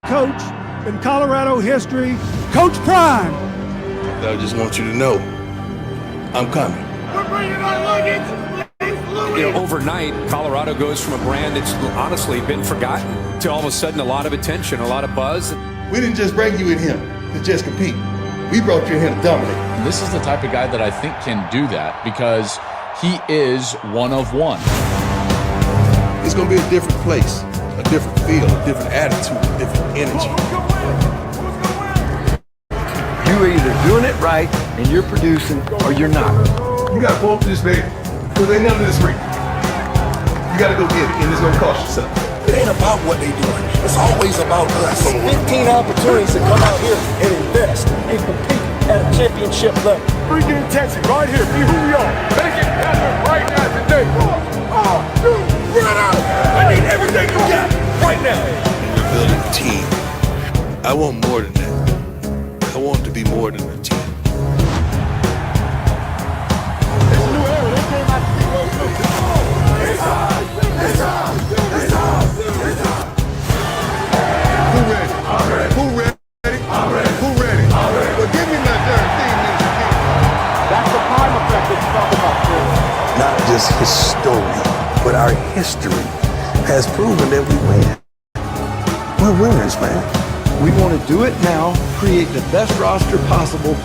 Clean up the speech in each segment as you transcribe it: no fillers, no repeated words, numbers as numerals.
coach in Colorado history, Coach Prime. I just want you to know, I'm coming. We're bringing our luggage. Overnight, Colorado goes from a brand that's honestly been forgotten to all of a sudden a lot of attention, a lot of buzz. We didn't just bring you in here to just compete. We brought you in here to dominate. This is the type of guy that I think can do that because he is one of one. It's going to be a different place, a different feel, a different attitude, a different energy. You're either doing it right and you're producing or you're not. You got to pull up to this baby because ain't none of this free. You got to go get it, and it's going to cost you something. It ain't about what they doing. It's always about us. 15 opportunities to come out here and invest and compete at a championship level. Bring the intensity right here. Be who we are. Make it happen right now today. Run out. I need everything you got right now. We're building a team. I want more than that. I want to be more than a team. It's a new era. They came out to It's on. It's on. It's on. It's on. Who ready? I'm ready. Who ready? I'm ready. Who ready? I'm ready. Well, give me my darn thing, Mr. King. That's the prime effect that you talk about, Chris. Not just his story, but our history has proven that we win. We're winners, man. We want to do it now, create the best roster possible.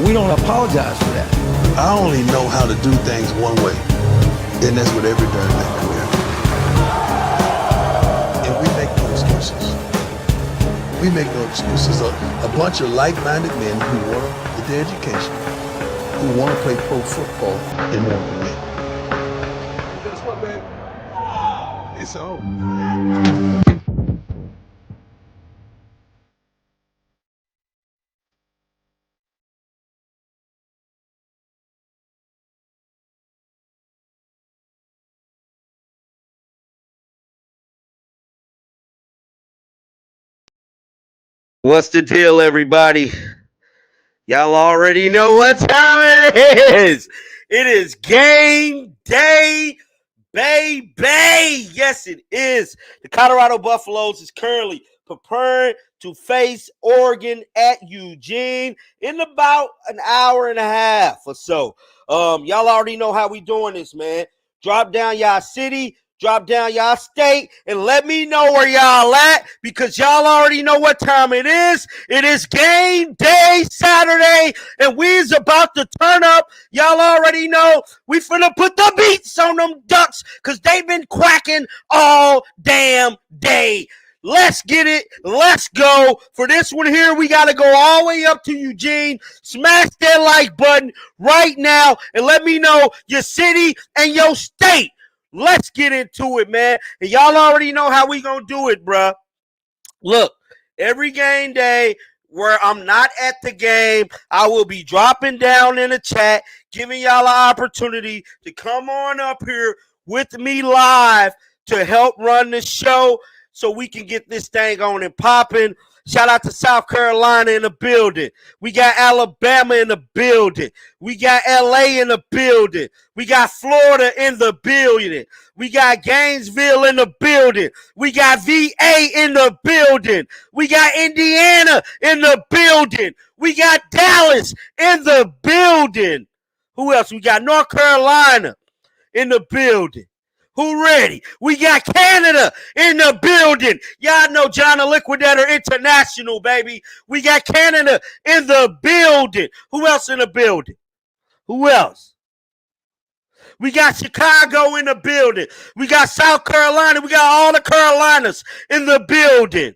We don't apologize for that. I only know how to do things one way, and that's with every darn thing career. And we make no excuses. We make no excuses. A bunch of like-minded men who want to get their education, who want to play pro football, and want to win. Guess what, baby? It's on. What's the deal, everybody? Y'all already know what time it is. It is game day, baby. Yes, it is. The Colorado Buffaloes is currently preparing to face Oregon at Eugene in about an hour and a half or so. Y'all already know how we doing this, man. Drop down y'all city, drop down y'all state, and let me know where y'all at because y'all already know what time it is. It is game day Saturday, and we's about to turn up. Y'all already know we finna put the beats on them Ducks because they've been quacking all damn day. Let's get it. Let's go. For this one here, we got to go all the way up to Eugene. Smash that like button right now and let me know your city and your state. Let's get into it, man. And y'all already know how we gonna do it, bruh. Look, every game day where I'm not at the game, I will be dropping down in the chat, giving y'all an opportunity to come on up here with me live to help run the show so we can get this thing on and popping. Shout out to South Carolina in the building. We got Alabama in the building. We got LA in the building. We got Florida in the building. We got Gainesville in the building. We got VA in the building. We got Indiana in the building. We got Dallas in the building. Who else? We got North Carolina in the building. Who ready? We got Canada in the building. Y'all know John the Liquidator International, baby. We got Canada in the building. Who else in the building? Who else? We got Chicago in the building. We got South Carolina. We got all the Carolinas in the building.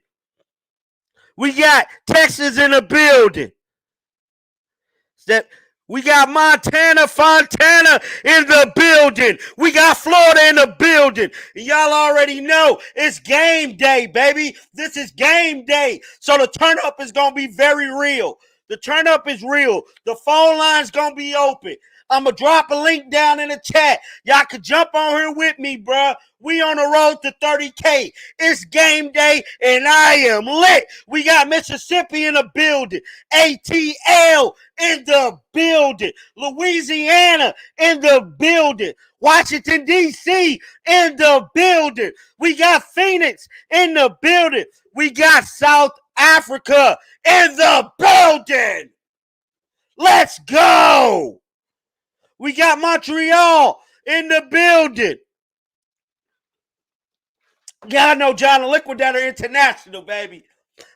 We got Texas in the building. We got Fontana in the building. We got Florida in the building. And y'all already know it's game day, baby. This is game day. So the turn up is going to be very real. The turn up is real. The phone line's going to be open. I'm going to drop a link down in the chat. Y'all can jump on here with me, bruh. We on the road to 30K. It's game day, and I am lit. We got Mississippi in the building. ATL in the building. Louisiana in the building. Washington, D.C. in the building. We got Phoenix in the building. We got South Africa in the building. Let's go. We got Montreal in the building. Y'all know John the Liquidator International, baby.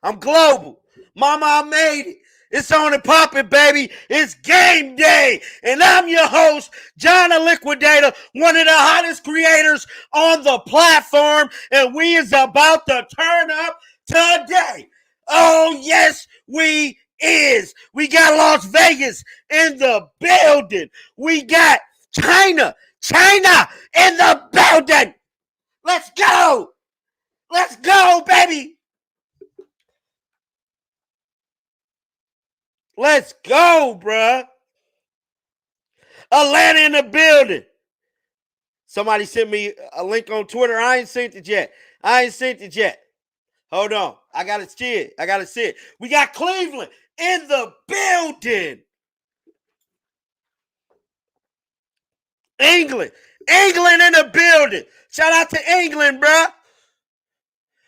I'm global. Mama, I made it. It's on and popping, baby. It's game day. And I'm your host, John the Liquidator, one of the hottest creators on the platform. And we is about to turn up today. Oh, yes, we is. We got Las Vegas in the building. We got China in the building. Let's go. Let's go, baby. Let's go, bruh. Atlanta in the building. Somebody sent me a link on Twitter. I ain't sent it yet. Hold on. I got to see it. We got Cleveland in the building. England in the building. Shout out to England, bruh.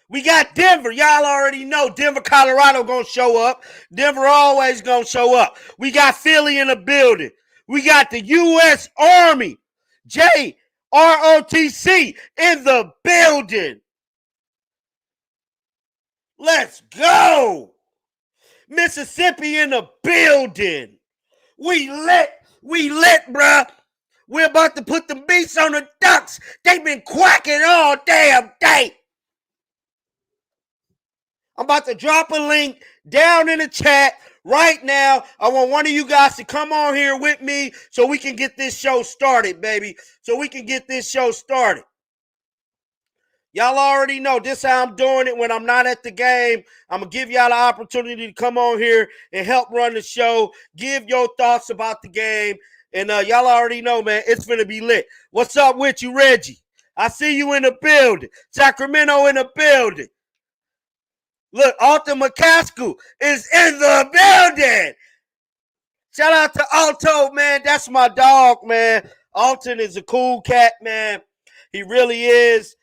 We got Denver. Y'all already know Denver, Colorado going to show up. Denver always going to show up. We got Philly in the building. We got the U.S. Army, JROTC in the building. Let's go. Mississippi in the building. We lit, bruh. We're about to put the beats on the Ducks. They've been quacking all damn day. I'm about to drop a link down in the chat right now. I want one of you guys to come on here with me so we can get this show started, baby. Y'all already know this is how I'm doing it when I'm not at the game. I'm going to give y'all the opportunity to come on here and help run the show. Give your thoughts about the game. And y'all already know, man, it's going to be lit. What's up with you, Reggie? I see you in the building. Sacramento in the building. Look, Alton McCaskill is in the building. Shout out to Alto, man. That's my dog, man. Alton is a cool cat, man. He really is.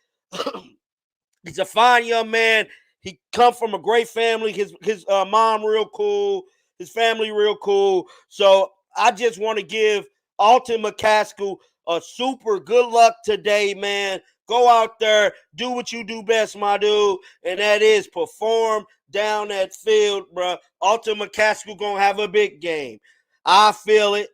He's a fine young man. He come from a great family. His mom real cool. His family real cool. So I just want to give Alton McCaskill a super good luck today, man. Go out there, do what you do best, my dude, and that is perform down that field, bro. Alton McCaskill gonna have a big game. I feel it,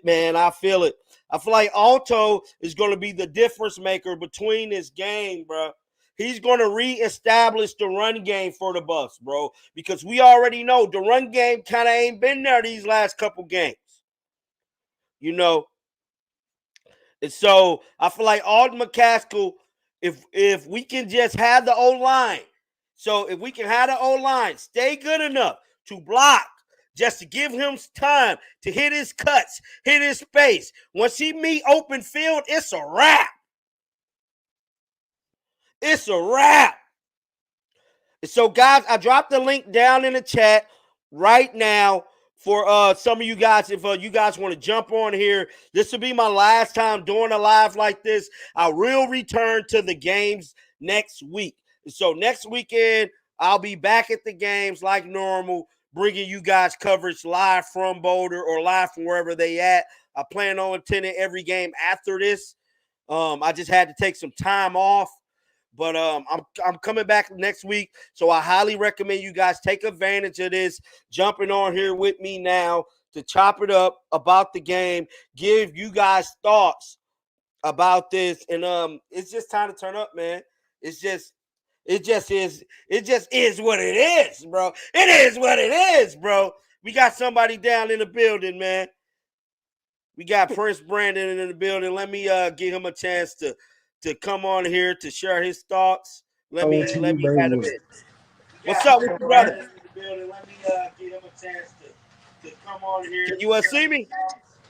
man. I feel it. I feel like Alto is gonna be the difference maker between this game, bro. He's gonna reestablish the run game for the Bucs, bro, because we already know the run game kind of ain't been there these last couple games, you know. And so I feel like Alton McCaskill, if we can just have the O-line, so if we can have the O-line stay good enough to block, just to give him time to hit his cuts, hit his space. Once he meet open field, it's a wrap. It's a wrap. And so, guys, I dropped the link down in the chat right now. For some of you guys, if you guys want to jump on here, this will be my last time doing a live like this. I will return to the games next week. So next weekend, I'll be back at the games like normal, bringing you guys coverage live from Boulder or live from wherever they at. I plan on attending every game after this. I just had to take some time off. But I'm coming back next week, so I highly recommend you guys take advantage of this, jumping on here with me now to chop it up about the game, give you guys thoughts about this, and it's just time to turn up, man. It just is what it is, bro. It is what it is, bro. We got somebody down in the building, man. We got Prince Brandon in the building. Let me give him a chance to come on here to share his thoughts. Let me add him in. What's up with you, brother? Let me give him a chance to come on here. Can you see me?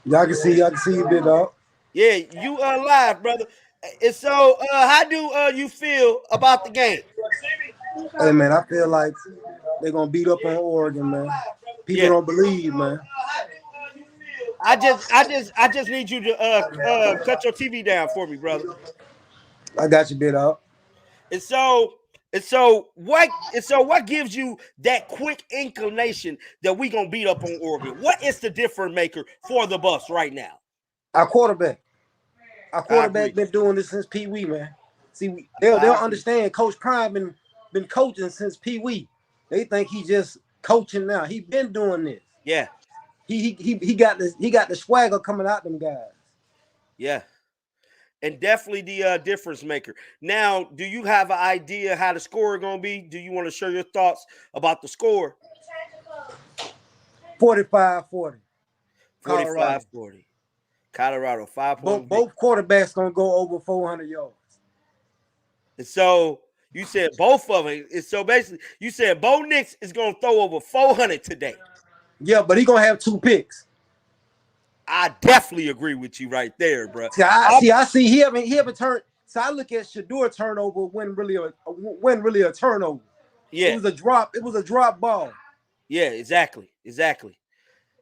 Y'all can see you, big dog. Yeah, you live, brother. And so, how do you feel about the game? Hey, man, I feel like they're gonna beat up on Oregon, man. People don't believe, man. I just need you to cut your TV down for me, brother. I got you, bit out. And so And so what gives you that quick inclination that we gonna beat up on Oregon? What is the difference maker for the Buffs right now? Our quarterback. Our I quarterback agree. been doing this since Pee Wee, man. See, they'll I agree. understand. Coach Prime been coaching since Pee Wee. They think he just coaching now. He been doing this. Yeah. He got the swagger coming out them guys. Yeah. And definitely the difference maker. Now, do you have an idea how the score is going to be? Do you want to share your thoughts about the score? 45-40. 45-40. Colorado, 5-point Both quarterbacks gonna go over 400 yards. And so you said both of them. And so basically, you said Bo Nix is going to throw over 400 today. Yeah, but he gonna have 2 picks. I definitely agree with you right there, bro. I see. He haven't turned. So I look at Shador turnover when really a turnover. Yeah, it was a drop. It was a drop ball. Yeah, exactly.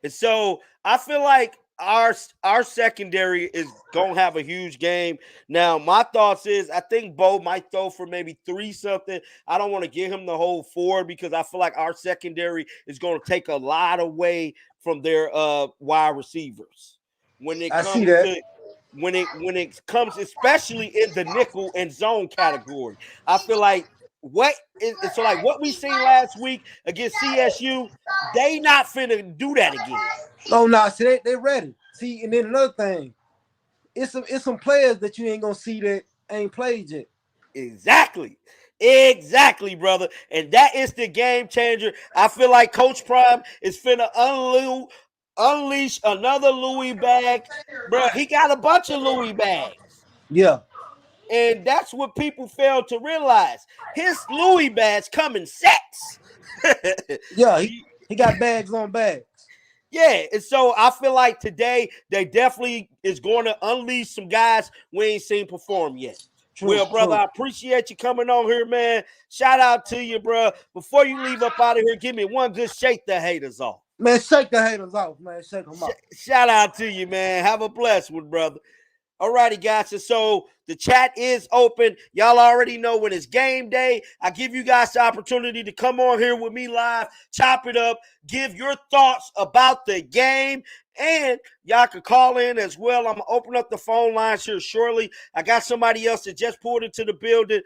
And so I feel like our secondary is gonna have a huge game. Now, my thoughts is I think Bo might throw for maybe 3 something. I don't want to give him the whole 4 because I feel like our secondary is going to take a lot away from their wide receivers when it comes to when it comes, especially in the nickel and zone category. I feel like what we seen last week against CSU, they not finna do that again. Oh no, see they ready. See, and then another thing, it's some players that you ain't gonna see that ain't played yet. Exactly, brother. And that is the game changer. I feel like Coach Prime is finna unleash another Louis bag. Bro, he got a bunch of Louis bags. Yeah. And that's what people fail to realize. His Louis bags come in sets. Yeah, he got bags on bags. Yeah, and so I feel like today they definitely is going to unleash some guys we ain't seen perform yet. Well, brother, I appreciate you coming on here, man. Shout out to you, bro. Before you leave up out of here, give me one good shake the haters off. Man, shake the haters off, man. Shake them off. Shout out to you, man. Have a blessed one, brother. All righty, guys. And so the chat is open. Y'all already know when it's game day. I give you guys the opportunity to come on here with me live, chop it up, give your thoughts about the game, and y'all can call in as well. I'm going to open up the phone lines here shortly. I got somebody else that just pulled into the building,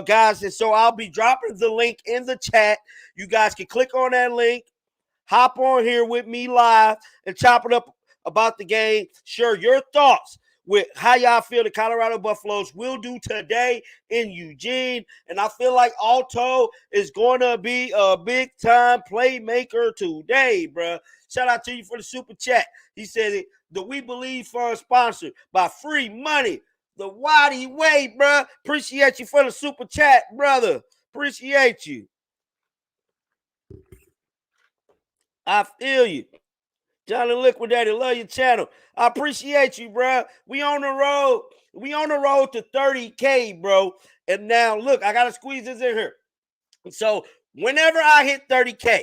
guys. And so I'll be dropping the link in the chat. You guys can click on that link, hop on here with me live, and chop it up about the game. Share your thoughts with how y'all feel the Colorado Buffaloes will do today in Eugene. And I feel like Alto is going to be a big-time playmaker today, bro. Shout out to you for the super chat. He said the We Believe Fund sponsored by Free Money, the Waddy Way, bro. Appreciate you for the super chat, brother. Appreciate you. I feel you. Johnny Liquidator, love your channel. I appreciate you, bro. We on the road. We on the road to 30K, bro. And now, look, I got to squeeze this in here. So whenever I hit 30K,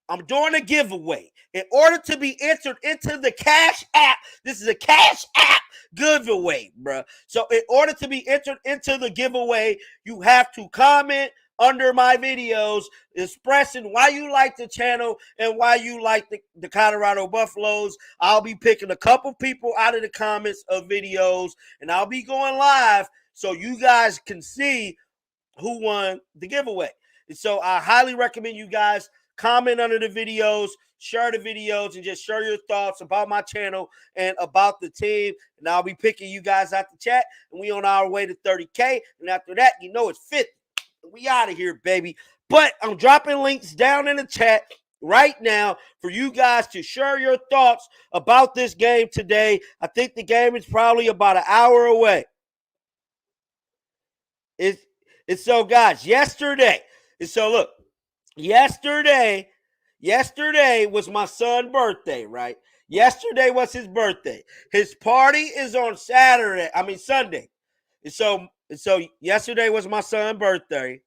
I'm doing a giveaway. In order to be entered into the Cash App, this is a Cash App giveaway, bro. So in order to be entered into the giveaway, you have to comment under my videos expressing why you like the channel and why you like the Colorado Buffaloes. I'll be picking a couple people out of the comments of videos, and I'll be going live so you guys can see who won the giveaway. And so I highly recommend you guys comment under the videos, share the videos, and just share your thoughts about my channel and about the team. And I'll be picking you guys out the chat, and we on our way to 30K. And after that, you know it's 50. We out of here, baby. But I'm dropping links down in the chat right now for you guys to share your thoughts about this game today. I think the game is probably about an hour away. It's so, guys, yesterday. And so, look, yesterday was my son's birthday, right? Yesterday was his birthday. His party is on Sunday. And so yesterday was my son's birthday.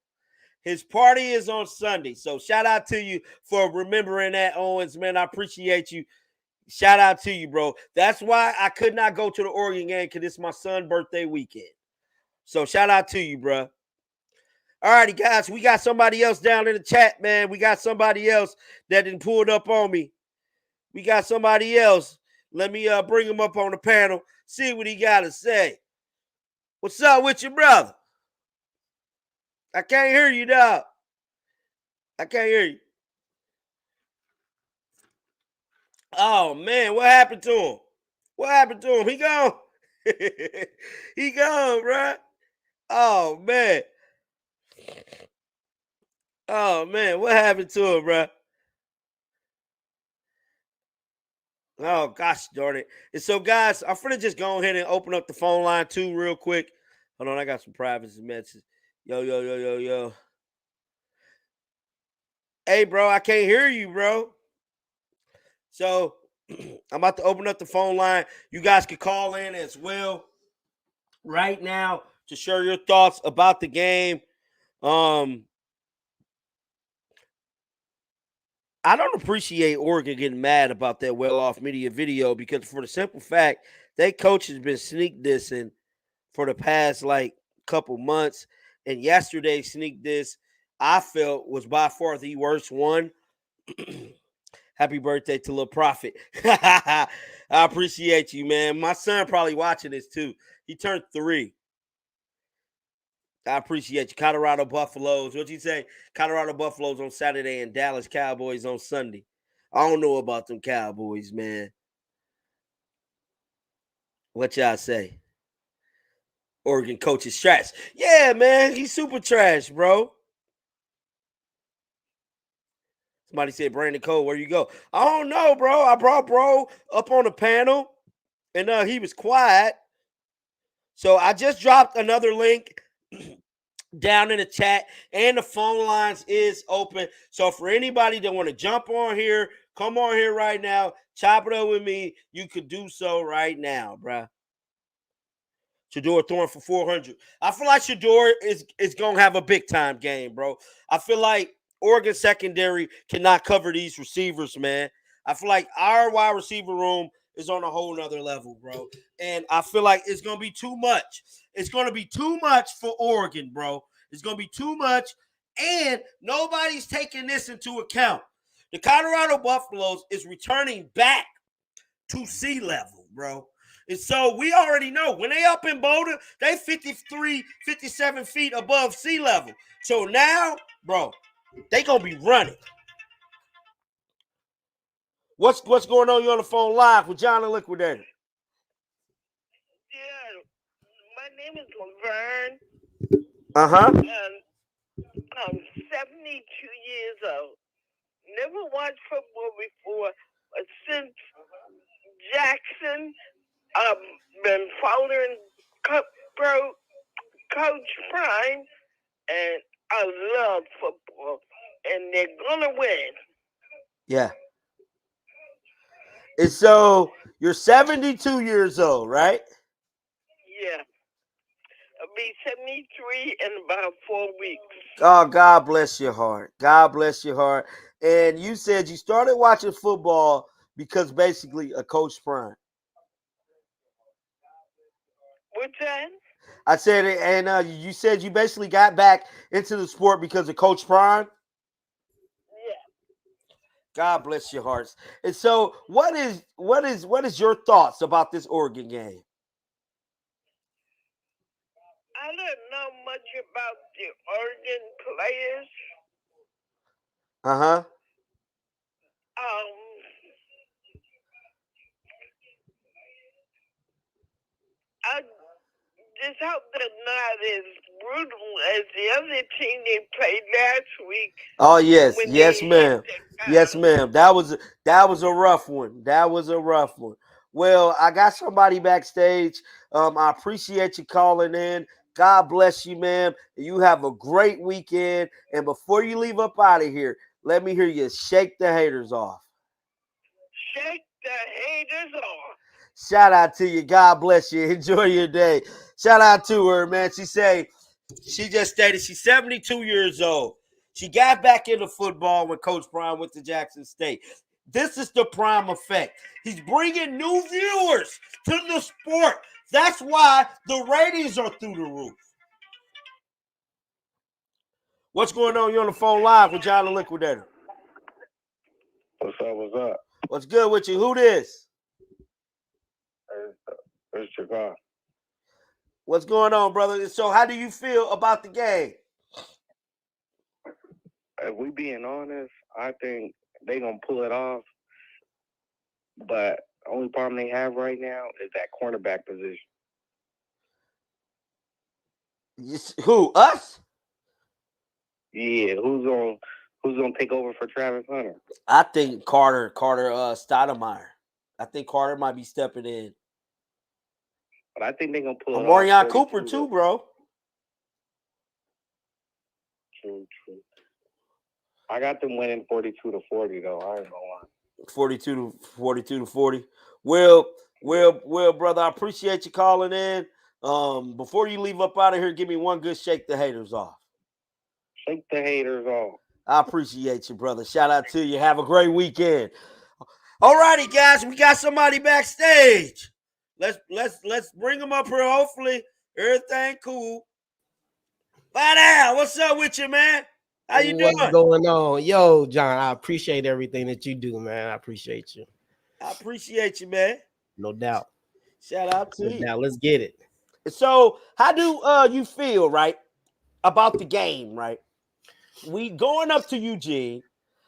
His party is on Sunday. So shout out to you for remembering that, Owens, man. I appreciate you. Shout out to you, bro. That's why I could not go to the Oregon game because it's my son's birthday weekend. So shout out to you, bro. All righty, guys. We got somebody else down in the chat, man. We got somebody else that didn't pull it up on me. We got somebody else. Let me bring him up on the panel, see what he got to say. What's up with your brother? I can't hear you, dog. I can't hear you. Oh, man, what happened to him? What happened to him? He gone. He gone, bro. Oh, man. Oh, man, what happened to him, bro? Oh, gosh darn it. And so, guys, I'm finna just go ahead and open up the phone line, too, real quick. Hold on, I got some privacy messages. Yo. Hey, bro, I can't hear you, bro. So, I'm about to open up the phone line. You guys can call in as well right now to share your thoughts about the game. I don't appreciate Oregon getting mad about that well-off media video because for the simple fact, their coach has been sneak dissing for the past, couple months. And yesterday's sneak diss, I felt, was by far the worst one. Happy birthday to Lil Prophet. I appreciate you, man. My son probably watching this, too. He turned 3. I appreciate you. Colorado Buffaloes. What'd you say? Colorado Buffaloes on Saturday and Dallas Cowboys on Sunday. I don't know about them Cowboys, man. What y'all say? Oregon coach is trash. Yeah, man. He's super trash, bro. Somebody said, Brandon Cole, where you go? I don't know, bro. I brought bro up on the panel, and he was quiet. So I just dropped another link down in the chat, and the phone lines is open. So for anybody that want to jump on here, come on here right now, chop it up with me. You could do so right now, bruh. Shador throwing for 400. I feel like Shador is going to have a big-time game, bro. I feel like Oregon secondary cannot cover these receivers, man. I feel like our wide receiver room is on a whole nother level, bro. And I feel like it's going to be too much. It's going to be too much for Oregon, bro. It's going to be too much, and nobody's taking this into account. The Colorado Buffaloes is returning back to sea level, bro. And so we already know when they up in Boulder, they 53, 57 feet above sea level. So now, bro, they going to be running. What's going on? You're on the phone live with John the Liquidator. Yeah, my name is Laverne. Uh-huh. And I'm 72 years old. Never watched football before, but since Jackson, I've been following Coach Prime, and I love football, and they're gonna win. Yeah. And so you're 72 years old, right? Yeah. I'll be 73 in about 4 weeks. Oh, God bless your heart. God bless your heart. And you said you started watching football because basically a Coach Prime. What's that? I said it, and you said you basically got back into the sport because of Coach Prime. Yeah. God bless your hearts. And so, what is your thoughts about this Oregon game? I don't know much about the Oregon players. Uh-huh. I just hope they're not as brutal as the other team they played last week. Oh yes, yes, ma'am. Yes, ma'am. That was a rough one. That was a rough one. Well, I got somebody backstage. I appreciate you calling in. God bless you, ma'am. You have a great weekend. And before you leave up out of here, let me hear you shake the haters off. Shake the haters off. Shout out to you. God bless you. Enjoy your day. Shout out to her, man. She just stated she's 72 years old. She got back into football when Coach Prime went to Jackson State. This is the Prime effect. He's bringing new viewers to the sport. That's why the ratings are through the roof. What's going on? You're on the phone live with John the Liquidator. What's up? What's up? What's good with you? Who this? It's Chicago. What's going on, brother? So how do you feel about the game? If we being honest, I think they gonna pull it off. But the only problem they have right now is that cornerback position. Who? Us? Yeah, who's gonna take over for Travis Hunter? I think Carter Stoudemire. I think Carter might be stepping in. But I think they're gonna pull it Amarion off. Cooper too, bro. True. I got them winning 42-40 though. I ain't gonna lie. 42 to 40. Well, brother, I appreciate you calling in. Before you leave up out of here, give me one good shake the haters off. Shake the haters off. I appreciate you, brother. Shout out to you. Have a great weekend. All righty, guys, we got somebody backstage. Let's bring them up here. Hopefully, everything cool. Bye now. What's up with you, man? How you doing? What's going on? Yo, John, I appreciate everything that you do, man. I appreciate you. I appreciate you, man. No doubt. Shout out to you. Now let's get it. So, how do you feel, right, about the game, right? We going up to Eugene.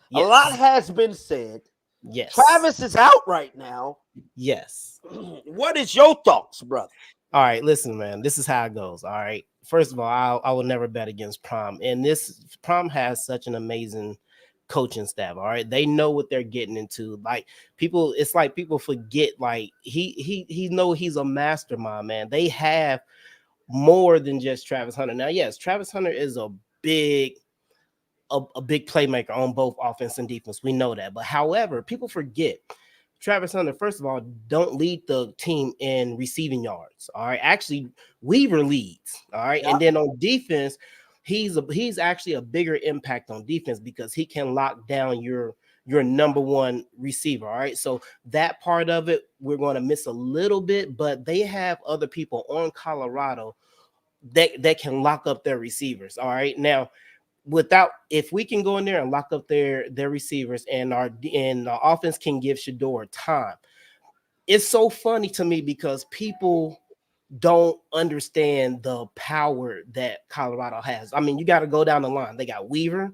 Yes. A lot has been said. Yes. Travis is out right now. Yes. What is your thoughts, brother? All right, listen, man. This is how it goes. All right. First of all, I will never bet against Prom. And this Prom has such an amazing coaching staff. All right. They know what they're getting into. Like people, it's like people forget, like he know he's a mastermind, man. They have more than just Travis Hunter. Now, yes, Travis Hunter is a big playmaker on both offense and defense. We know that. But however, people forget Travis Hunter, first of all, don't lead the team in receiving yards. All right. Actually, Weaver leads. All right. Yep. And then on defense, he's actually a bigger impact on defense because he can lock down your number one receiver. All right. So that part of it, we're going to miss a little bit, but they have other people on Colorado that can lock up their receivers. All right. Now, if we can go in there and lock up their receivers and the offense can give Shedeur time. It's so funny to me because people don't understand the power that Colorado has. I mean, you got to go down the line. They got Weaver.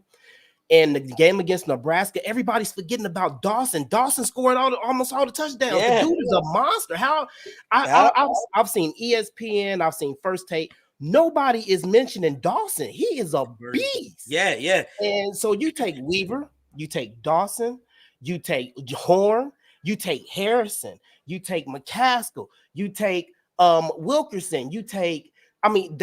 And the game against Nebraska, everybody's forgetting about Dawson. Dawson scored almost all the touchdowns. Yeah. The dude is a monster. I've seen ESPN. I've seen First Take. Nobody is mentioning Dawson. He is a beast. Yeah. And so you take Weaver, you take Dawson, you take Horn, you take Harrison, you take McCaskill, you take Wilkerson, you take. I mean,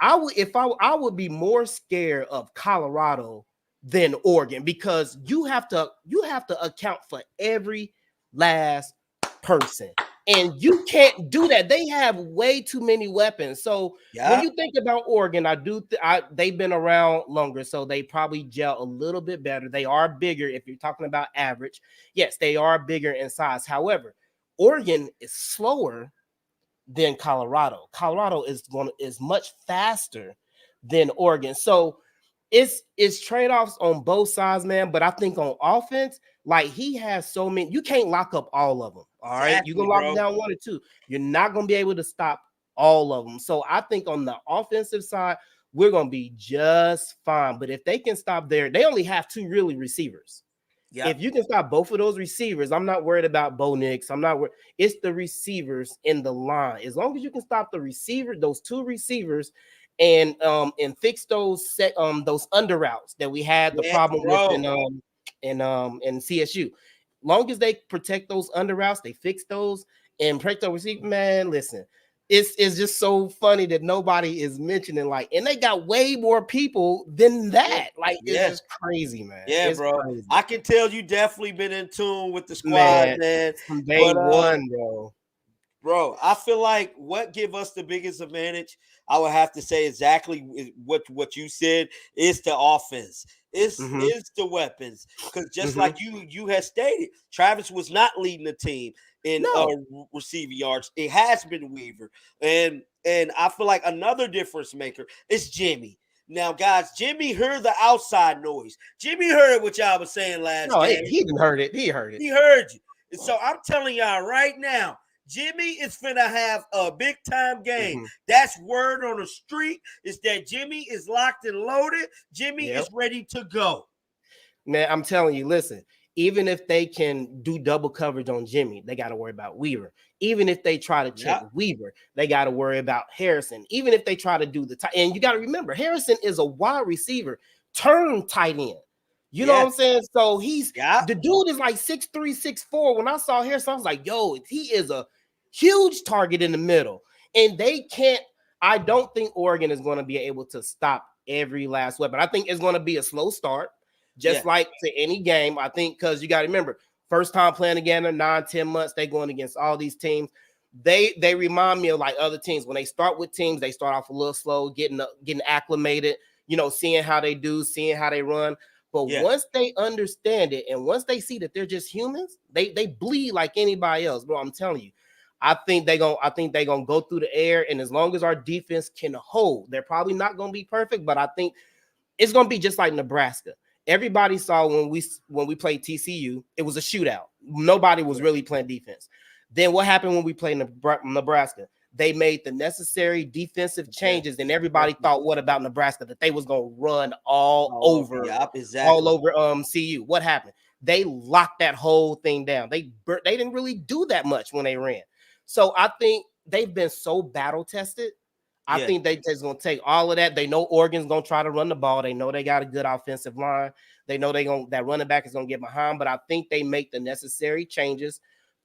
I would be more scared of Colorado than Oregon because you have to account for every last person. And you can't do that. They have way too many weapons. So when you think about Oregon, they've been around longer, so they probably gel a little bit better. They are bigger. If you're talking about average, yes, they are bigger in size. However, Oregon is slower than Colorado. Colorado is much faster than Oregon. So it's trade-offs on both sides, man. But I think on offense, like he has so many, you can't lock up all of them. All right. Exactly, you can lock down one or two. You're not going to be able to stop all of them. So I think on the offensive side, we're going to be just fine. But if they can stop there, they only have two really receivers. Yep. If you can stop both of those receivers, I'm not worried about Bo Nix. I'm not worried. It's the receivers in the line. As long as you can stop the receiver, those two receivers, and fix those under routes that we had the problem with in CSU. Long as they protect those under routes, they fix those and protect the receiver. Man, listen, it's just so funny that nobody is mentioning and they got way more people than that. Like it's just crazy, man. Yeah, it's bro. Crazy. I can tell you definitely been in tune with the squad, man. From day one, bro. Bro, I feel like what give us the biggest advantage, I would have to say exactly what you said, is the offense. It's the weapons. Because just like you had stated, Travis was not leading the team in receiving yards. It has been Weaver. And I feel like another difference maker is Jimmy. Now, guys, Jimmy heard the outside noise. Jimmy heard what y'all was saying last No, game. he didn't heard it. He heard it. He heard you. And so I'm telling y'all right now, Jimmy is finna have a big time game. Mm-hmm. That's word on the street is that Jimmy is locked and loaded. Jimmy Yep. is ready to go. Man, I'm telling you, listen, even if they can do double coverage on Jimmy, they got to worry about Weaver. Even if they try to check Weaver, they got to worry about Harrison. Even if they try to do the tight, and you got to remember, Harrison is a wide receiver, turn tight end. You know what I'm saying? So he's the dude is like 6'3", 6'4". When I saw Harrison, I was like, yo, he is a huge target in the middle. And they can't, I don't think Oregon is going to be able to stop every last weapon. I think it's going to be a slow start. Just like to any game, I think, because you got to remember, first time playing together, 9-10 months, they going against all these teams. They remind me of like other teams. When they start with teams, they start off a little slow, getting acclimated, seeing how they do, seeing how they run. But once they understand it and once they see that they're just humans, they bleed like anybody else. Bro, I'm telling you, I think they're gonna go through the air. And as long as our defense can hold, they're probably not gonna be perfect, but I think it's gonna be just like Nebraska. Everybody saw when we played TCU, it was a shootout. Nobody was really playing defense. Then what happened when we played Nebraska? They made the necessary defensive changes, and everybody thought, what about Nebraska? That they was gonna run all over CU. What happened? They locked that whole thing down. They didn't really do that much when they ran. So I think they've been so battle tested. I think they just gonna take all of that. They know Oregon's gonna try to run the ball. They know they got a good offensive line. They know that running back is gonna get behind. But I think they make the necessary changes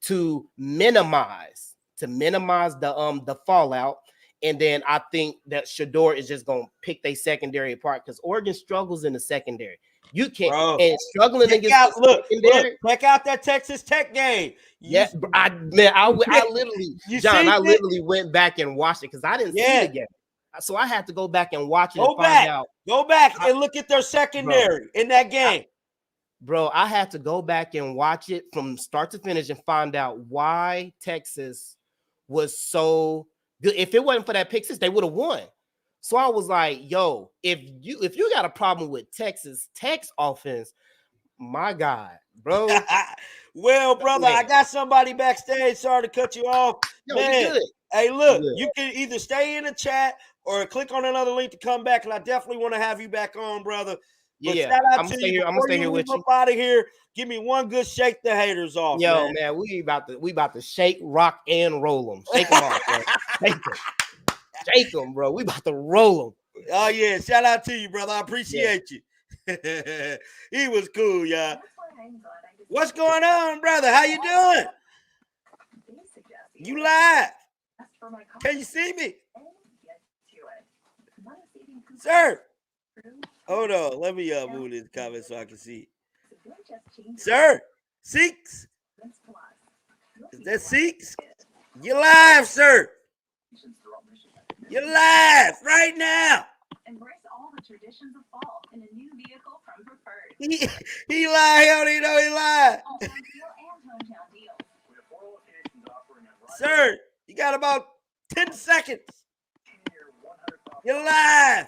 to minimize the fallout. And then I think that Shador is just gonna pick their secondary apart because Oregon struggles in the secondary. You can't and struggling against look, check out that Texas Tech game. I literally, John, I literally went back and watched it because I didn't see the game. So I had to go back and watch it and find out. Go back and look at their secondary in that game. I had to go back and watch it from start to finish and find out why Texas was so good. If it wasn't for that pick six, they would have won. So I was like, yo, if you got a problem with Texas Tech's offense, my God, bro. Well, brother, I got somebody backstage. Sorry to cut you off. Yo, man, hey, look, you can either stay in the chat or click on another link to come back, and I definitely want to have you back on, brother. But shout out to you. I'm gonna stay here with you. Out of here, give me one good shake the haters off. Yo, man, we about to shake, rock, and roll them. Shake them off, bro. Shake them, bro. We about to roll them. Oh yeah, shout out to you, brother. I appreciate you. He was cool, y'all. What's going on, brother? How you doing? You live? Can you see me, sir? Hold on, let me move this comment so I can see. Sir, Seeks? Is that Seeks? You live, sir? You're live right now. Embrace all the traditions of fall in a new vehicle from Preferred. He lied. He don't even know he lied. Sir, you got about 10 seconds. You're live.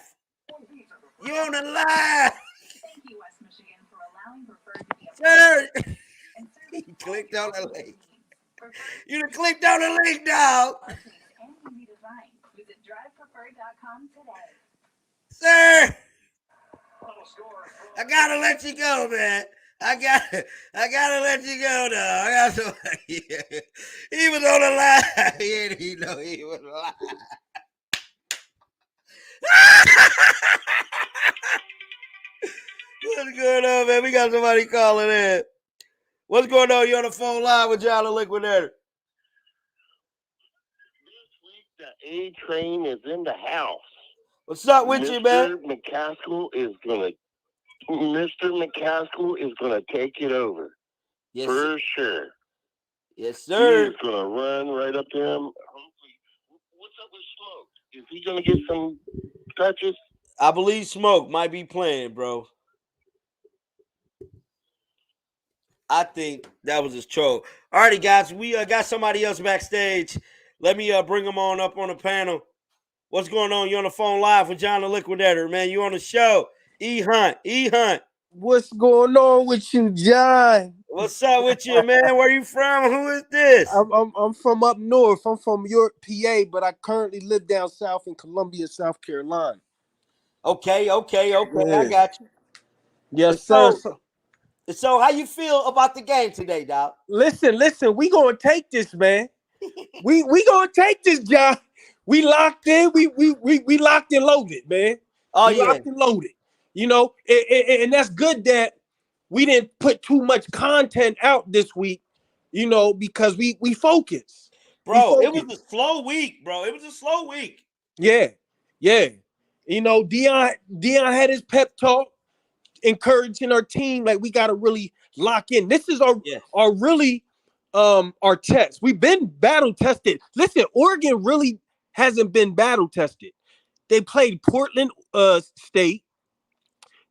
You on the live. Thank you, West Michigan, for allowing Preferred to be sir. He clicked on the link. You done clicked on the link, dog. Visit drivepreferred.com today. Sir, I gotta let you go, man. I gotta let you go, dog. I got to. He was on the line. He didn't even know he was lying. What's going on, man? We got somebody calling in. What's going on? You on the phone line with John the Liquidator? The A train is in the house. What's up with you, man? Mr. McCaskill is gonna take it over. Yes, for sure. Yes, sir. He's gonna run right up to him. Hopefully, what's up with Smoke? Is he gonna get some touches? I believe Smoke might be playing, bro. I think that was his troll. All righty, guys, we got somebody else backstage. Let me bring them on up on the panel. What's going on? You on the phone live with John the Liquidator, man. You on the show. E-Hunt. What's going on with you, John? What's up with you, man? Where you from? Who is this? I'm from up north. I'm from York, PA, but I currently live down south in Columbia, South Carolina. Okay. Yeah. I got you. Yes, sir. So how you feel about the game today, dog? Listen, we gonna take this, man. we gonna take this, John. We locked in. We locked and loaded, man. Oh, we locked and loaded. You know, and that's good that we didn't put too much content out this week, you know, because we focus. Bro, it was a slow week, bro. It was a slow week. Yeah. You know, Dion had his pep talk, encouraging our team, like we got to really lock in. This is our test. We've been battle tested. Listen, Oregon really hasn't been battle tested. They played Portland State.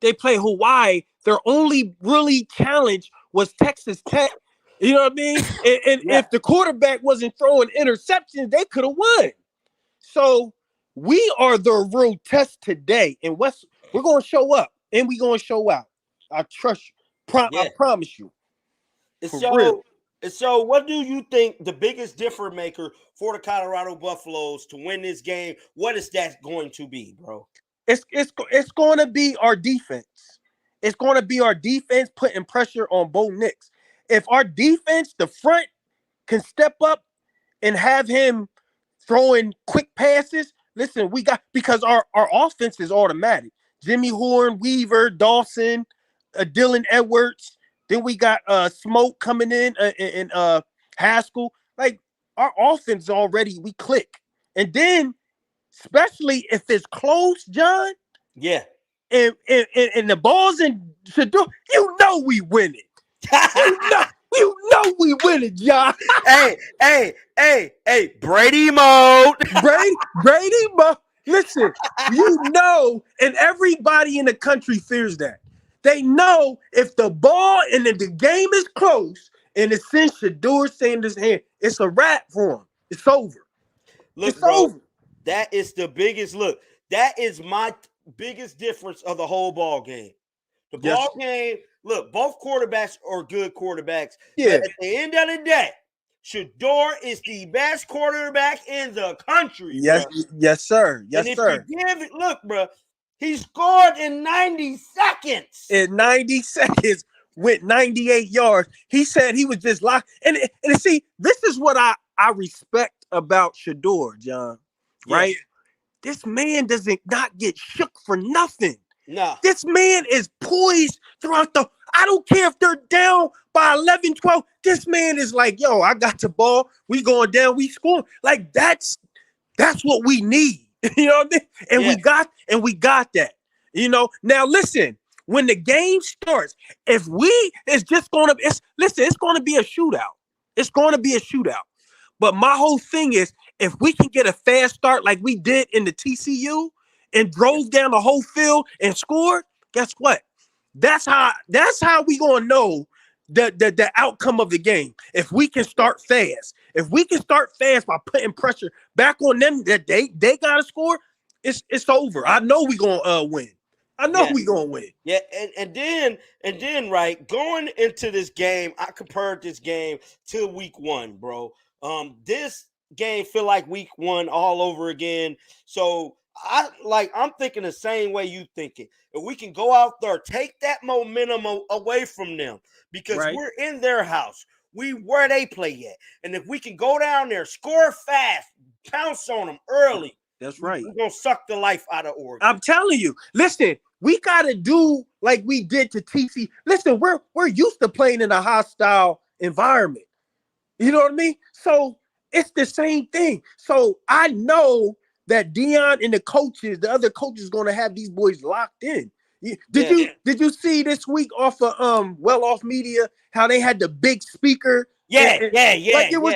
They play Hawaii. Their only really challenge was Texas Tech. You know what I mean? And if the quarterback wasn't throwing interceptions, they could have won. So we are the real test today. And we're going to show up and we're going to show out. I trust you. I promise you. So what do you think the biggest difference maker for the Colorado Buffaloes to win this game? What is that going to be, bro? It's going to be our defense. It's going to be our defense putting pressure on Bo Nix. If our defense, the front, can step up and have him throwing quick passes, listen, because our offense is automatic. Jimmy Horn, Weaver, Dawson, Dylan Edwards. Then we got Smoke coming in and Haskell. Like, our offense already, we click. And then, especially if it's close, John. Yeah. And the ball's in Shador, you know we win it. you know we win it, John. hey, Brady mode. Brady mode. Listen, you know, and everybody in the country fears that. They know if the ball and if the game is close and it's in Shador Sanders' hand, it's a wrap for him. It's over. Look, bro, that is the biggest look. That is my biggest difference of the whole ball game. The ball game, look, both quarterbacks are good quarterbacks. Yeah. But at the end of the day, Shador is the best quarterback in the country. Yes, bro. Yes, sir. Yes, and sir. If you give it, look, bro, he scored in 90 seconds. In 90 seconds, went 98 yards. He said he was just locked. And see, this is what I respect about Shador, John. Right? This man doesn't not get shook for nothing. No. This man is poised throughout I don't care if they're down by 11, 12. This man is like, yo, I got the ball. We going down. We scoring. Like, that's what we need. You know what I mean? And we got that. You know, now listen, when the game starts, it's going to be a shootout. It's going to be a shootout. But my whole thing is, if we can get a fast start like we did in the TCU and drove down the whole field and scored, guess what? That's how we gonna know the outcome of the game. If we can start fast, by putting pressure back on them that they gotta score, it's over. I know we gonna win. We gonna win. Yeah, and then right, going into this game, I compared this game to week 1, bro. This game feel like week 1 all over again. So I'm thinking the same way you thinking. If we can go out there, take that momentum away from them, because we're in their house. Where they play at. And if we can go down there, score fast, pounce on them early. That's right. We're gonna suck the life out of Oregon. I'm telling you. Listen, we gotta do like we did to TC. Listen, we're used to playing in a hostile environment. You know what I mean? So it's the same thing. So I know that Dion and the other coaches, going to have these boys locked in. Did you see this week off of Well Off Media how they had the big speaker? Yeah. Like it was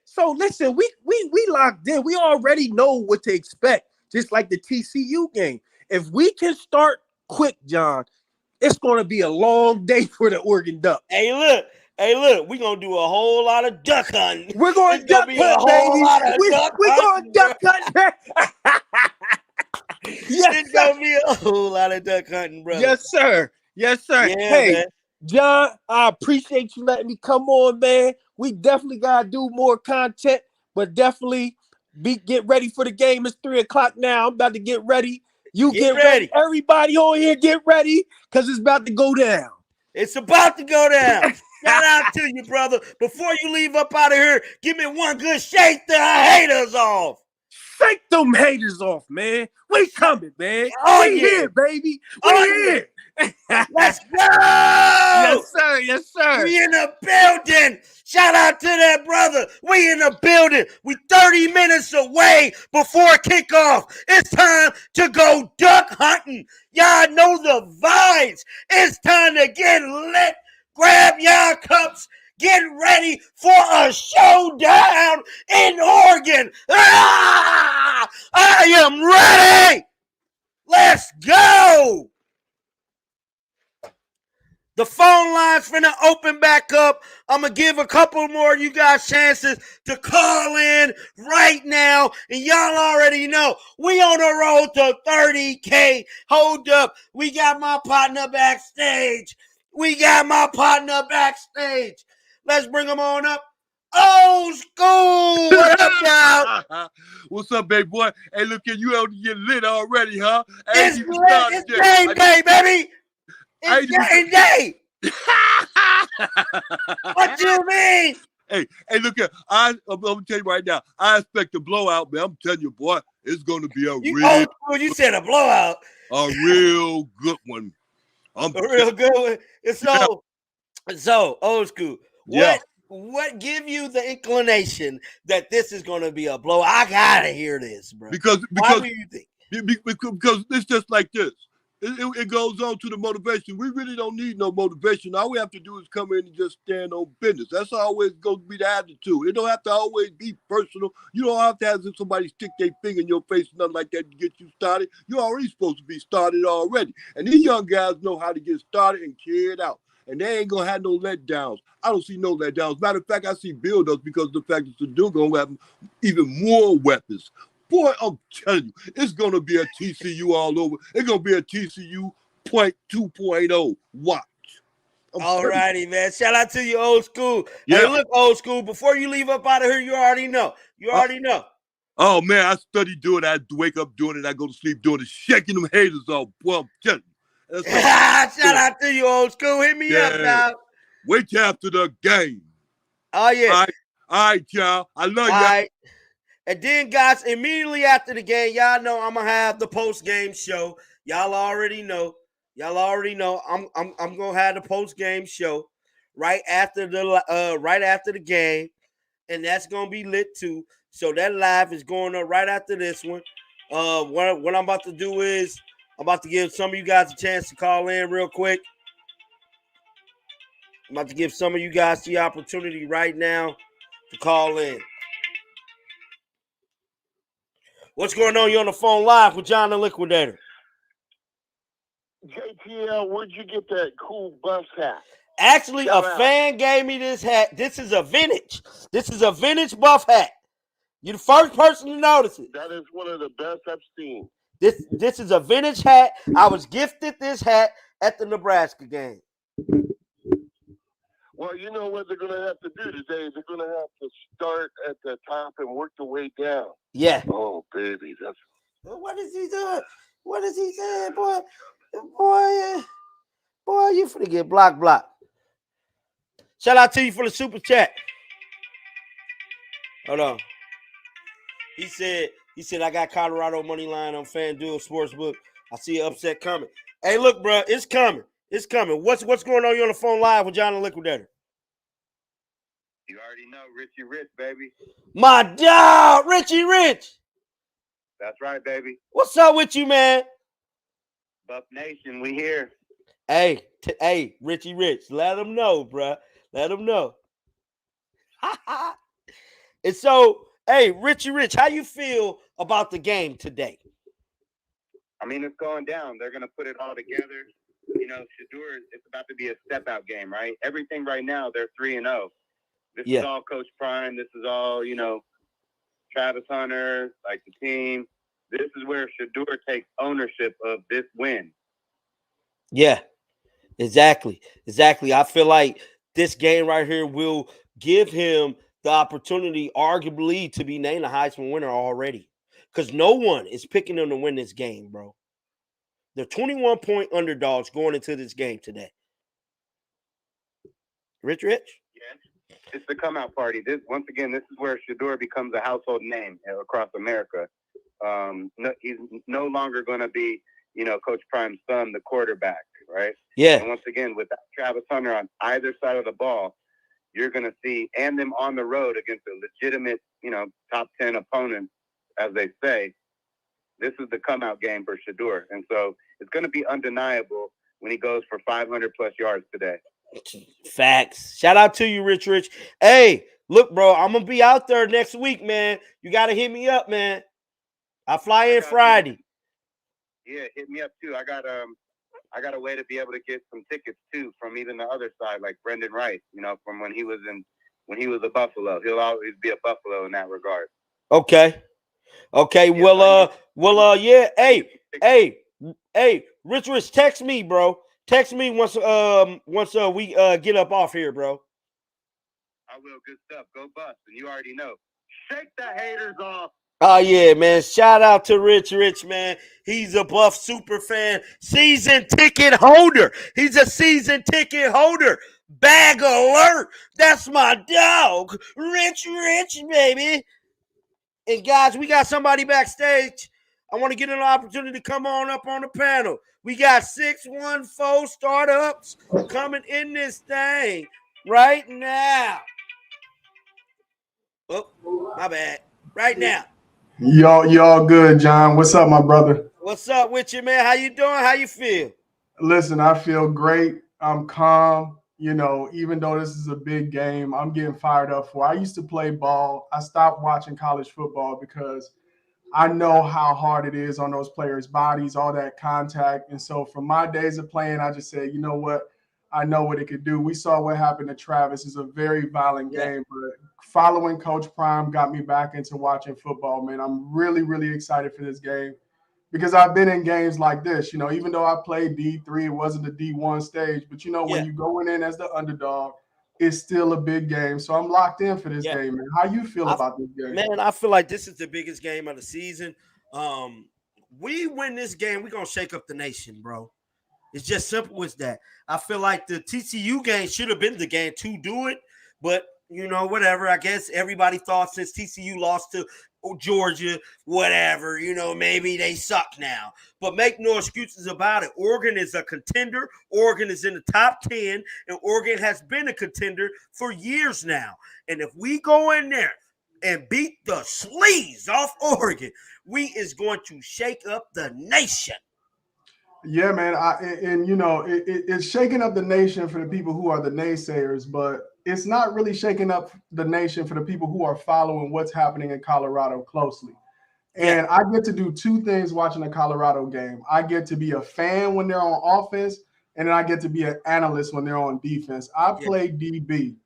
So listen, we locked in. We already know what to expect, just like the TCU game. If we can start quick, John, it's going to be a long day for the Oregon Ducks. Hey, look. Hey, look, we're going to do a whole lot of duck hunting. We're going It's duck gonna be a hunt, whole baby. lot of We're duck going hunting, duck bro. hunt. Yes, It's sir. going to be a whole lot of duck hunting, brother. Yes, sir. Yes, sir. Yeah, Hey, man. John, I appreciate you letting me come on, man. We definitely gotta do more content, but definitely get ready for the game. It's 3:00 now. I'm about to get ready. You get ready. Everybody on here, get ready, because it's about to go down. It's about to go down. Shout out to you, brother. Before you leave up out of here, give me one good shake the haters off. Shake them haters off, man. We coming, man. Oh, we yeah. here, baby. We here. Let's go. Yes, sir. Yes, sir. We in the building. Shout out to that brother. We in the building. We 30 minutes away before kickoff. It's time to go duck hunting. Y'all know the vibes. It's time to get lit. Grab y'all cups. Get ready for a showdown in Oregon. Ah! I am ready. Let's go. The phone line's finna open back up. I'm going to give a couple more of you guys chances to call in right now. And y'all already know we on the road to 30K. Hold up. We got my partner backstage. Let's bring them on up. Old school. What up, y'all? What's up, baby boy? Hey, look at you out to get lit already, huh? It's lit. It's game day, baby. It's game day. What you mean? Hey, look at I'm gonna tell you right now. I expect a blowout, man. I'm telling you, boy, it's gonna be You said a blowout. A real good one. A real good one. So old school. What give you the inclination that this is gonna be a blowout? I gotta hear this, bro. Why do you think? Because it's just like this. It goes on to the motivation. We really don't need no motivation. All we have to do is come in and just stand on business. That's always going to be the attitude. It don't have to always be personal. You don't have to have somebody stick their finger in your face or nothing like that to get you started. You're already supposed to be started already. And these young guys know how to get started and carry it out. And they ain't going to have no letdowns. I don't see no letdowns. Matter of fact, I see build-ups because of the fact that they're going to have even more weapons. Boy, I'm telling you, it's going to be a TCU all over. It's going to be a TCU 2.0. Watch. All righty, man. Shout out to you, old school. Yeah. Hey, look, old school, before you leave up out of here, you already know. Oh, man, I study doing it. I wake up doing it. I go to sleep doing it, shaking them haters off. Boy, I'm telling you. Shout out to you, old school. Hit me up, y'all. Wait till after the game. Oh, yeah. All right, y'all. I love y'all. Right. And then, guys, immediately after the game, y'all know I'm gonna have the post-game show. Y'all already know. I'm gonna have the post-game show right after the game, and that's gonna be lit too. So that live is going up right after this one. What I'm about to do is I'm about to give some of you guys a chance to call in real quick. I'm about to give some of you guys the opportunity right now to call in. What's going on? You're on the phone live with John the Liquidator. JTL, where'd you get that cool buff hat? Actually, fan gave me this hat. This is a vintage buff hat. You're the first person to notice it. That is one of the best I've seen. This is a vintage hat. I was gifted this hat at the Nebraska game. Well, you know what they're going to have to do today? They're going to have to start at the top and work their way down. Yeah. Oh, baby. What is he doing? What is he saying, boy? Boy, you finna get blocked. Shout out to you for the super chat. Hold on. He said, I got Colorado money line on FanDuel Sportsbook. I see an upset coming. Hey, look, bro, it's coming. What's going on? You're on the phone live with John the Liquidator. You already know, Richie Rich, baby. My dog, Richie Rich. That's right, baby. What's up with you, man? Buff Nation, we here. Hey, Richie Rich, let them know, bro. Let them know. And so, hey, Richie Rich, how you feel about the game today? I mean, it's going down. They're going to put it all together. you know, Shador, it's about to be a step-out game, right? Everything right now, they're 3-0. This is all Coach Prime. This is all, you know, Travis Hunter, like the team. This is where Shador takes ownership of this win. Yeah, exactly. I feel like this game right here will give him the opportunity, arguably, to be named a Heisman winner already. Because no one is picking them to win this game, bro. They're 21-point underdogs going into this game today. Rich? Yeah, it's the come-out party. Once again, this is where Shador becomes a household name across America. He's no longer going to be, you know, Coach Prime's son, the quarterback, right? Yeah. And once again, without Travis Hunter on either side of the ball, you're going to see, and them on the road against a legitimate, you know, top 10 opponent, as they say. This is the come-out game for Shador. And so it's going to be undeniable when he goes for 500-plus yards today. Facts. Shout out to you, Rich. Hey, look, bro, I'm going to be out there next week, man. You got to hit me up, man. I fly in Friday. Yeah, hit me up, too. I got a way to be able to get some tickets, too, from even the other side, like Brendan Rice, you know, from when he was a Buffalo. He'll always be a Buffalo in that regard. Okay. Yeah. Hey, Rich, text me, bro. Text me once we get up off here, bro. I will. Good stuff. Go Bucks. And you already know. Shake the haters off. Oh, yeah, man. Shout out to Rich, man. He's a Buff super fan. Season ticket holder. He's a season ticket holder. Bag alert. That's my dog. Rich, baby. And guys, we got somebody backstage. I want to get an opportunity to come on up on the panel. We got 614 startups coming in this thing right now. Oh, my bad. Right now. Y'all good, John. What's up, my brother? What's up with you, man? How you doing? How you feel? Listen, I feel great. I'm calm. You know, even though this is a big game, I'm getting fired up for. I used to play ball. I stopped watching college football because I know how hard it is on those players' bodies, all that contact. And so from my days of playing, I just said, you know what? I know what it could do. We saw what happened to Travis. It's a very violent game, but following Coach Prime got me back into watching football, man. I'm really, really excited for this game because I've been in games like this. You know, even though I played D3, it wasn't the D1 stage. But, you know, when you going in as the underdog, it's still a big game. So I'm locked in for this game, man. How you feel about this game? Man, I feel like this is the biggest game of the season. We win this game, we're going to shake up the nation, bro. It's just simple as that. I feel like the TCU game should have been the game to do it, but, you know, whatever. I guess everybody thought since TCU lost to Georgia, whatever, you know, maybe they suck now. But make no excuses about it. Oregon is a contender. Oregon is in the top 10, and Oregon has been a contender for years now. And if we go in there and beat the sleaze off Oregon, we is going to shake up the nation. Yeah, man. You know, it's shaking up the nation for the people who are the naysayers, but it's not really shaking up the nation for the people who are following what's happening in Colorado closely. And I get to do two things watching a Colorado game. I get to be a fan when they're on offense, and then I get to be an analyst when they're on defense. I play DB.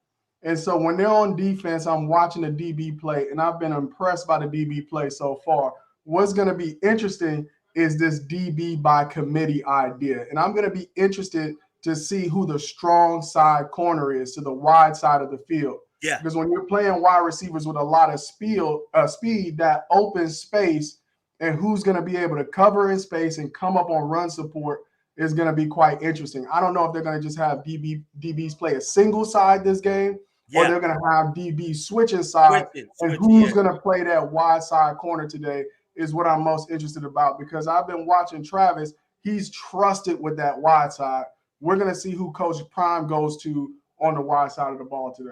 And so when they're on defense, I'm watching the DB play, and I've been impressed by the DB play so far. What's going to be interesting is this DB by committee idea. And I'm going to be interested to see who the strong side corner is to the wide side of the field. Yeah. Because when you're playing wide receivers with a lot of speed, that open space and who's going to be able to cover in space and come up on run support is going to be quite interesting. I don't know if they're going to just have DBs play a single side this game, or they're going to have DBs switching side. And who's going to play that wide side corner today is what I'm most interested about, because I've been watching Travis. He's trusted with that wide side. We're going to see who Coach Prime goes to on the wide side of the ball today.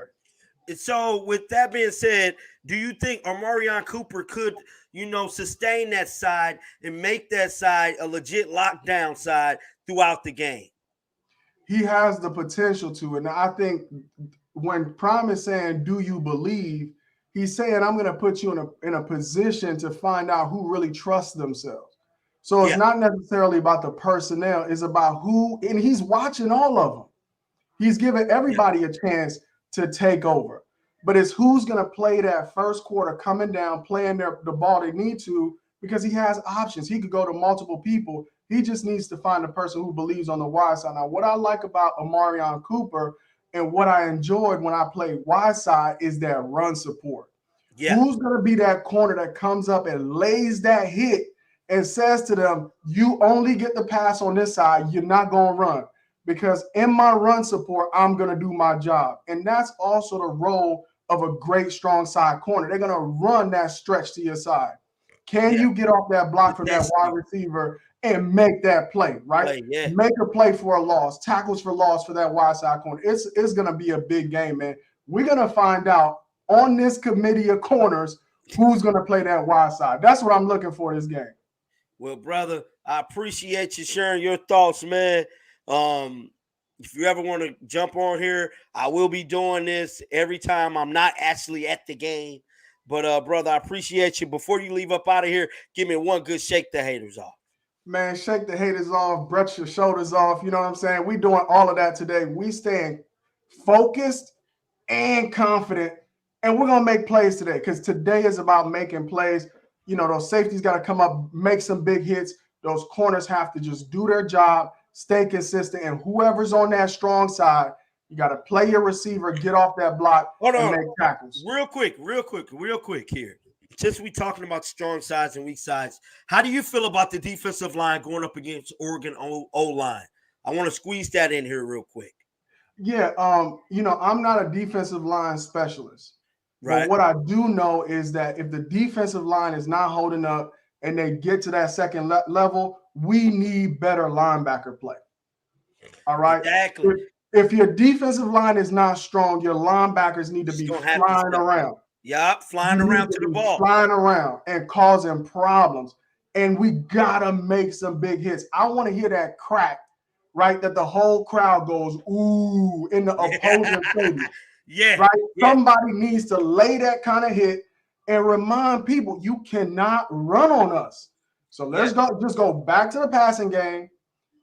And so with that being said, do you think Amarion Cooper could, you know, sustain that side and make that side a legit lockdown side throughout the game? He has the potential to. And I think when Prime is saying, do you believe, he's saying, I'm going to put you in a position to find out who really trusts themselves. So it's not necessarily about the personnel. It's about who, and he's watching all of them. He's giving everybody a chance to take over. But it's who's going to play that first quarter coming down, playing the ball they need to, because he has options. He could go to multiple people. He just needs to find a person who believes on the wide side. Now, what I like about Amarion Cooper and what I enjoyed when I played wide side is that run support. Yeah. Who's going to be that corner that comes up and lays that hit and says to them, you only get the pass on this side. You're not going to run. Because in my run support, I'm going to do my job. And that's also the role of a great strong side corner. They're going to run that stretch to your side. Can you get off that block from that wide receiver and make that play, right? Make a play for a loss, tackles for loss for that wide side corner. It's going to be a big game, man. We're going to find out on this committee of corners who's going to play that wide side. That's what I'm looking for this game. Well, brother, I appreciate you sharing your thoughts, man. If you ever want to jump on here, I will be doing this every time I'm not actually at the game. But, brother, I appreciate you. Before you leave up out of here, give me one good shake the haters off. Man, shake the haters off, brush your shoulders off. You know what I'm saying? We doing all of that today. We staying focused and confident, and we're going to make plays today because today is about making plays. You know, those safeties got to come up, make some big hits. Those corners have to just do their job, stay consistent, and whoever's on that strong side, you got to play your receiver, get off that block, and make tackles. Real quick here. Since we're talking about strong sides and weak sides, how do you feel about the defensive line going up against Oregon O-line? I want to squeeze that in here real quick. Yeah, you know, I'm not a defensive line specialist. Right. But what I do know is that if the defensive line is not holding up and they get to that second level, we need better linebacker play. All right? Exactly. If your defensive line is not strong, your linebackers need to be flying around. Yep, flying around to the ball. Flying around and causing problems. And we got to make some big hits. I want to hear that crack, right, that the whole crowd goes, ooh, in the opposing stadium. Yeah. Right? Somebody needs to lay that kind of hit and remind people you cannot run on us. So let's just go back to the passing game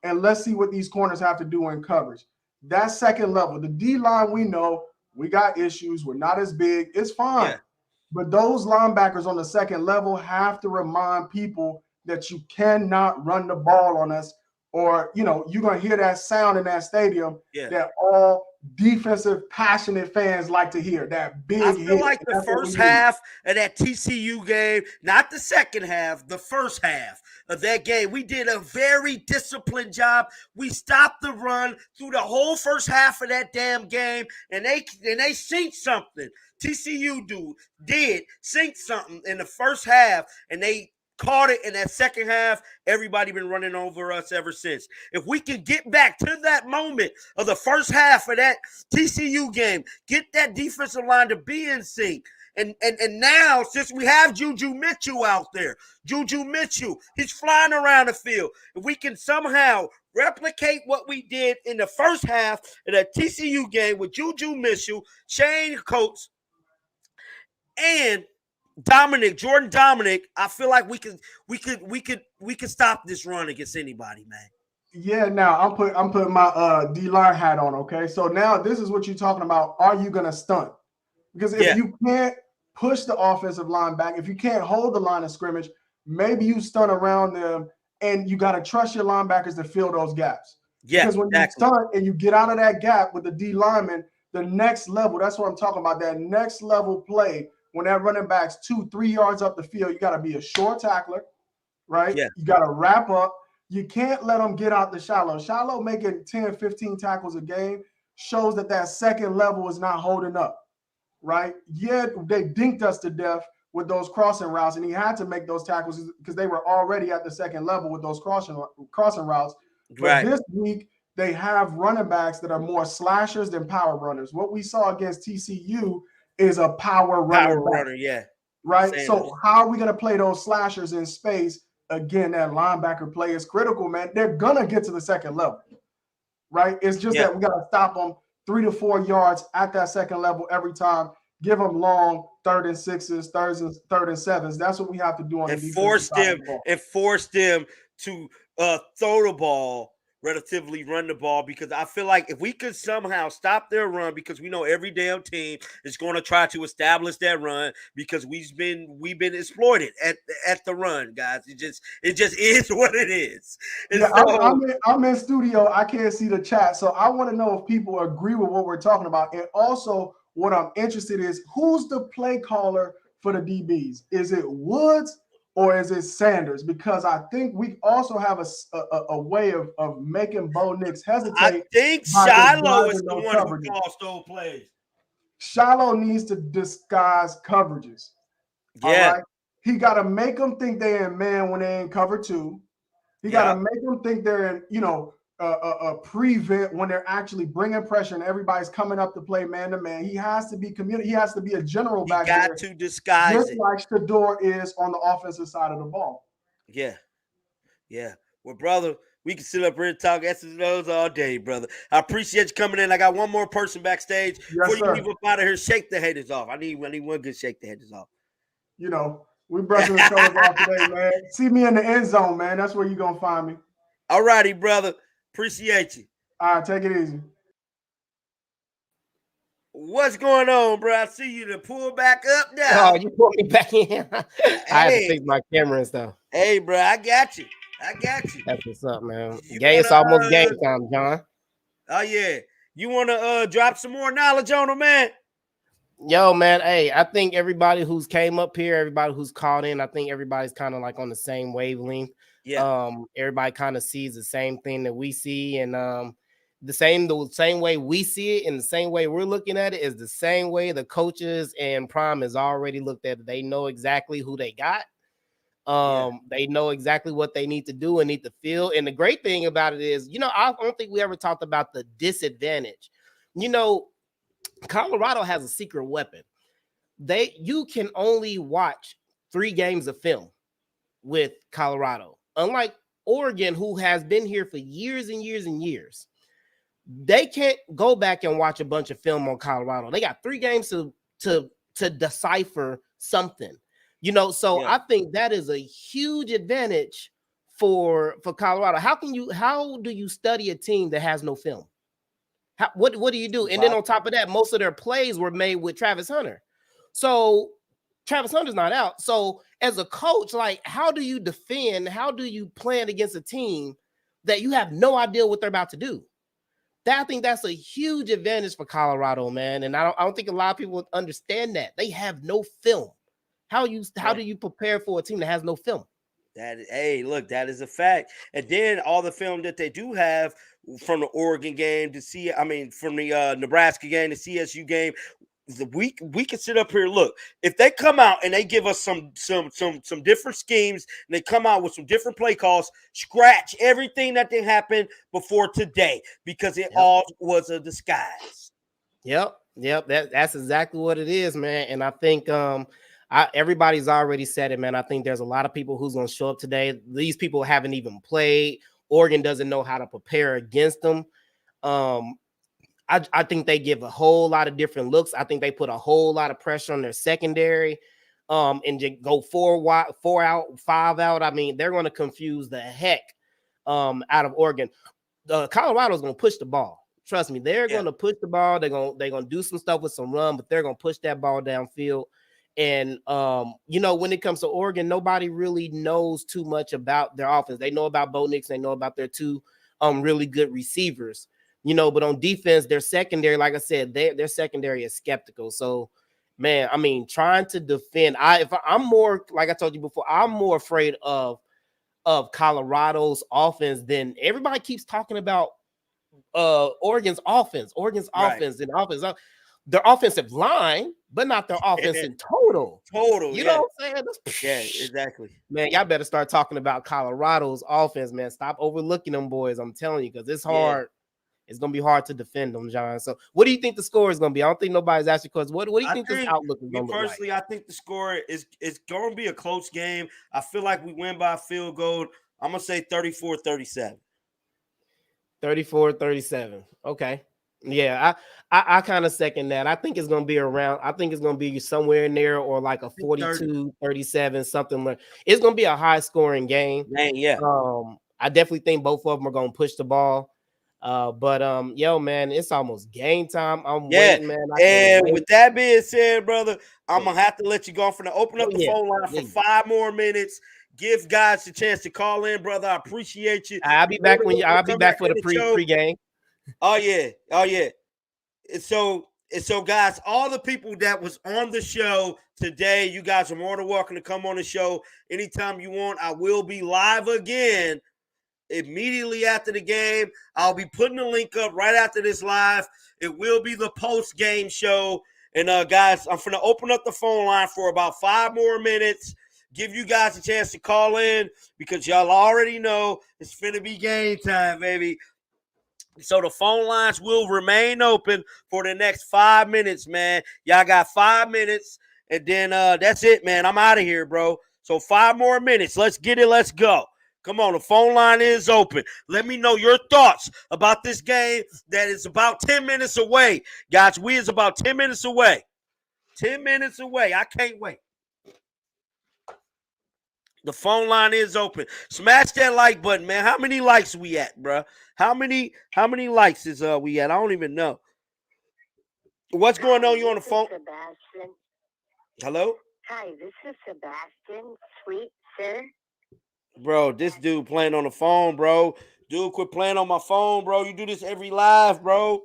and let's see what these corners have to do in coverage. That second level, the D-line, we know we got issues. We're not as big. It's fine. Yeah. But those linebackers on the second level have to remind people that you cannot run the ball on us, or, you know, you're going to hear that sound in that stadium that all defensive, passionate fans like to hear, that big I feel hit. like the first half of that TCU game, not the second half, the first half of that game, we did a very disciplined job. We stopped the run through the whole first half of that damn game, and they synced something. TCU did sync something in the first half, and they caught it in that second half. Everybody been running over us ever since. If we can get back to that moment of the first half of that TCU game, get that defensive line to be in sync. And now, since we have Juju Mitchell out there, he's flying around the field. If we can somehow replicate what we did in the first half of that TCU game with Juju Mitchell, Shane Coates, and Jordan Dominic, I feel like we could stop this run against anybody, man. Yeah, now I'm putting my D-line hat on, okay? So now this is what you're talking about. Are you going to stunt? Because if you can't push the offensive line back, if you can't hold the line of scrimmage, maybe you stunt around them, and you got to trust your linebackers to fill those gaps. Yeah, because when you stunt and you get out of that gap with the D lineman, the next level, that's what I'm talking about, that next level play, when that running back's 2-3 yards up the field, you got to be a short tackler, right? Yeah. You got to wrap up. You can't let them get out the shallow. Shallow making 10, 15 tackles a game shows that second level is not holding up, right? Yeah, they dinked us to death with those crossing routes, and he had to make those tackles because they were already at the second level with those crossing routes. But this week, they have running backs that are more slashers than power runners. What we saw against TCU is a power runner, yeah. Right? So how are we going to play those slashers in space? Again, that linebacker play is critical, man. They're going to get to the second level, right? It's just that we got to stop them 3 to 4 yards at that second level every time. Give them long 3rd and 6s, 3rd and 7s. That's what we have to do on the defensive side of the ball. And force them to throw the ball, relatively run the ball, because I feel like if we could somehow stop their run, because we know every damn team is going to try to establish that run, because we've been exploited at the run, guys. It just is what it is. And Yeah, so I'm in studio. I can't see the chat, so I want to know if people agree with what we're talking about, and also what I'm interested is who's the play caller for the DBs? Is it Woods or is it Sanders? Because I think we also have a way of making Bo Nix hesitate. I think by Shiloh is disguising the those one who coverages. calls those plays. Shiloh needs to disguise coverages. All Yeah. right. He got to make them think they're in man when they in cover two. He got to make them think they're in, a prevent when they're actually bringing pressure and everybody's coming up to play man to man. He has to be He has to be a general back there. He got to disguise just it. like Shador is on the offensive side of the ball. Yeah. Yeah. Well, brother, we can sit up here and talk S's and O's all day, brother. I appreciate you coming in. I got one more person backstage. Before you leave up out of here, shake the haters off. I need one good shake the haters off. We brushing the shoulders off today, man. See me in the end zone, man. That's where you're going to find me. All righty, brother. Appreciate you. All right, take it easy. What's going on, bro? I see you to pull back up now. Oh, you pulled me back in. I had to fix my camera and stuff. Hey, bro, I got you. That's what's up, man. It's almost game time, John. Oh, yeah. You want to drop some more knowledge on them, man? Yo, man. Hey, I think everybody who's came up here, everybody who's called in, I think everybody's kind of like on the same wavelength. Yeah. Everybody kind of sees the same thing that we see, and the same way we see it and the same way we're looking at it is the same way the coaches and Prime has already looked at it. They know exactly who they got. They know exactly what they need to do and need to feel. And the great thing about it is, I don't think we ever talked about the disadvantage. Colorado has a secret weapon. You can only watch 3 games of film with Colorado. Unlike Oregon, who has been here for years and years and years. They can't go back and watch a bunch of film on Colorado. They got 3 games to decipher something. I think that is a huge advantage for Colorado. How do you study a team that has no film? What do you do? And then on top of that, most of their plays were made with Travis Hunter. So Travis Hunter's not out. So as a coach, like, how do you defend? How do you plan against a team that you have no idea what they're about to do? I think that's a huge advantage for Colorado, man. And I don't think a lot of people understand that. They have no film. How do you prepare for a team that has no film? That is a fact. And then all the film that they do have from the Oregon game from the Nebraska game, the CSU game, we can sit up here. Look, if they come out and they give us some different schemes, and they come out with some different play calls, scratch everything that did happen before today, because it all was a disguise. Yep. That's exactly what it is, man. And I think everybody's already said it, man. I think there's a lot of people who's going to show up today. These people haven't even played. Oregon doesn't know how to prepare against them. I think they give a whole lot of different looks. I think they put a whole lot of pressure on their secondary, and just go 4 out, 5 out. I mean, they're going to confuse the heck out of Oregon. Colorado's going to push the ball. Trust me, they're going to push the ball. They're going to do some stuff with some run, but they're going to push that ball downfield. And when it comes to Oregon, nobody really knows too much about their offense. They know about Bo Nix. They know about their 2 really good receivers. But on defense, their secondary, like I said, their secondary is skeptical. So, man, I mean, trying to defend, I'm more, like I told you before, I'm more afraid of Colorado's offense than everybody keeps talking about. Oregon's offense and offense. Their offensive line, but not their offense in total. You know what I'm saying? Yeah, exactly. Man, y'all better start talking about Colorado's offense, man. Stop overlooking them boys. I'm telling you, because it's hard. It's going to be hard to defend them, John. So what do you think the score is going to be? I don't think nobody's asking questions. What do you think this outlook is going to look like? Personally, I think the score is going to be a close game. I feel like we win by a field goal. I'm going to say 34-37. 34-37. Okay. Yeah, I kind of second that. I think it's going to be around. I think it's going to be somewhere in there or like a 42-37, something like. It's going to be a high scoring game. Man, yeah. I definitely think both of them are going to push the ball. But yo, man, it's almost game time. I'm waiting, man. I can't And wait. with that being said, brother, I'm gonna have to let you go. I'm gonna open up the yeah. phone line for 5 more minutes. Give guys a chance to call in, brother. I appreciate you. I'll be back when I'll be back for the pre-game. Oh yeah. And so, guys, all the people that was on the show today, you guys are more than welcome to come on the show anytime you want. I will be live again immediately after the game. I'll be putting the link up right after this live. It will be the post-game show. And guys, I'm going to open up the phone line for about 5 more minutes. Give you guys a chance to call in because y'all already know it's finna be game time, baby. So the phone lines will remain open for the next 5 minutes, man. Y'all got 5 minutes, and then that's it, man. I'm out of here, bro. So 5 more minutes. Let's get it. Let's go. Come on, the phone line is open. Let me know your thoughts about this game that is about 10 minutes away. Guys, we is about 10 minutes away. 10 minutes away. I can't wait. The phone line is open. Smash that like button, man. How many likes we at, bro? How many likes is we at? I don't even know. What's going on? You on the phone? Sebastian. Hello? Hi, this is Sebastian. Sweet sir. Bro, this dude playing on the phone, bro. Dude, quit playing on my phone, bro. You do this every live, bro.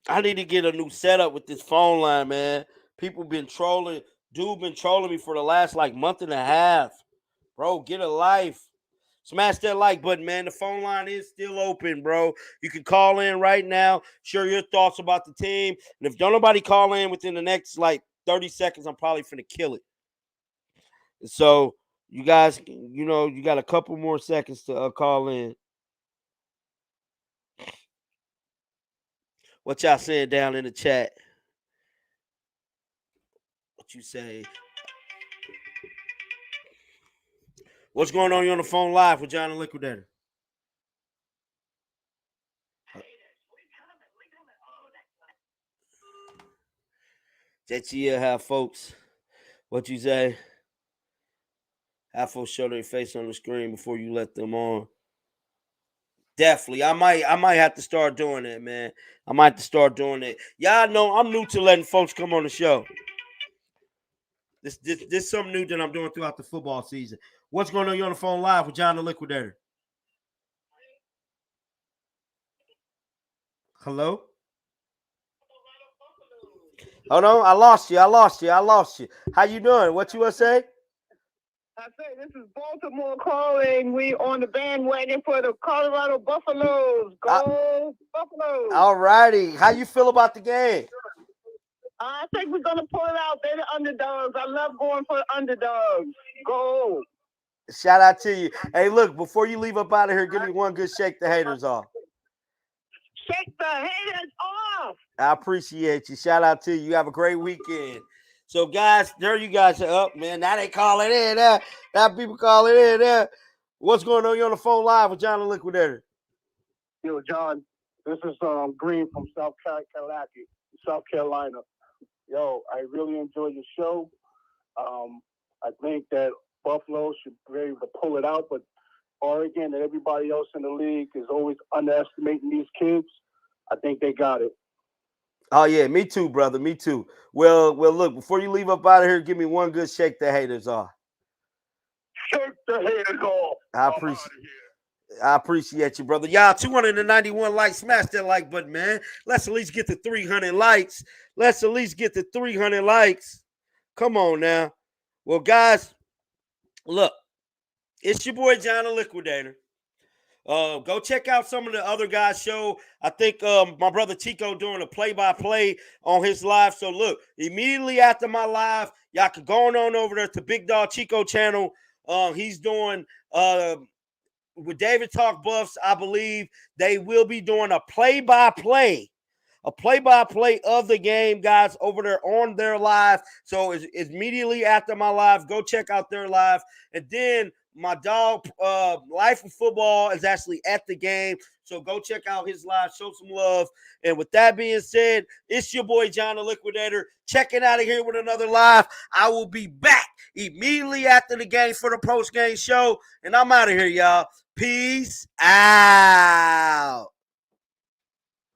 I need to get a new setup with this phone line, man. People been trolling. Dude been trolling me for the last like month and a half. Bro, get a life. Smash that like button, man. The phone line is still open, bro. You can call in right now. Share your thoughts about the team. And if don't nobody call in within the next like 30 seconds, I'm probably finna kill it. So you guys, you know, you got a couple more seconds to call in. What y'all saying down in the chat? What you say? What's going on? You on the phone live with John the Liquidator? That you have folks. What you say? Have folks show their face on the screen before you let them on. Definitely. I might have to start doing that, man. I might have to start doing that. Y'all know I'm new to letting folks come on the show. This is something new that I'm doing throughout the football season. What's going on? You on the phone live with John the Liquidator? Hello? Hold on. I lost you. How you doing? What you want to say? I say this is Baltimore calling. We on the bandwagon for the Colorado Buffaloes. Go Buffaloes! All righty. How you feel about the game? I think we're gonna pull it out. They're the underdogs. I love going for underdogs. Go! Shout out to you. Hey, look, before you leave up out of here, give me one good shake the haters off. Shake the haters off. I appreciate you. Shout out to you. You have a great weekend. So, guys, there you guys are up, man. Now they calling in. Now people calling in. What's going on? You on the phone live with John the Liquidator? Yo, John, this is Green from South Carolina. Yo, I really enjoy your show. I think that Buffalo should be able to pull it out, but Oregon and everybody else in the league is always underestimating these kids. I think they got it. Oh, yeah, me too, brother. Me too. Well, look, before you leave up out of here, give me one good shake the haters off. Shake the haters off. I appreciate you, brother. Y'all, 291 likes. Smash that like button, man. Let's at least get to 300 likes. Come on now. Well, guys, look, it's your boy, John the Liquidator. Go check out some of the other guys' show. I think my brother Chico doing a play-by-play on his live. So look, immediately after my live, y'all can go on over there to Big Dog Chico channel. He's doing with David Talk Buffs, I believe they will be doing a play-by-play of the game, guys, over there on their live. So it's immediately after my live. Go check out their live. And then My dog, Life of Football, is actually at the game. So go check out his live, show some love. And with that being said, it's your boy, John the Liquidator, checking out of here with another live. I will be back immediately after the game for the post-game show. And I'm out of here, y'all. Peace out.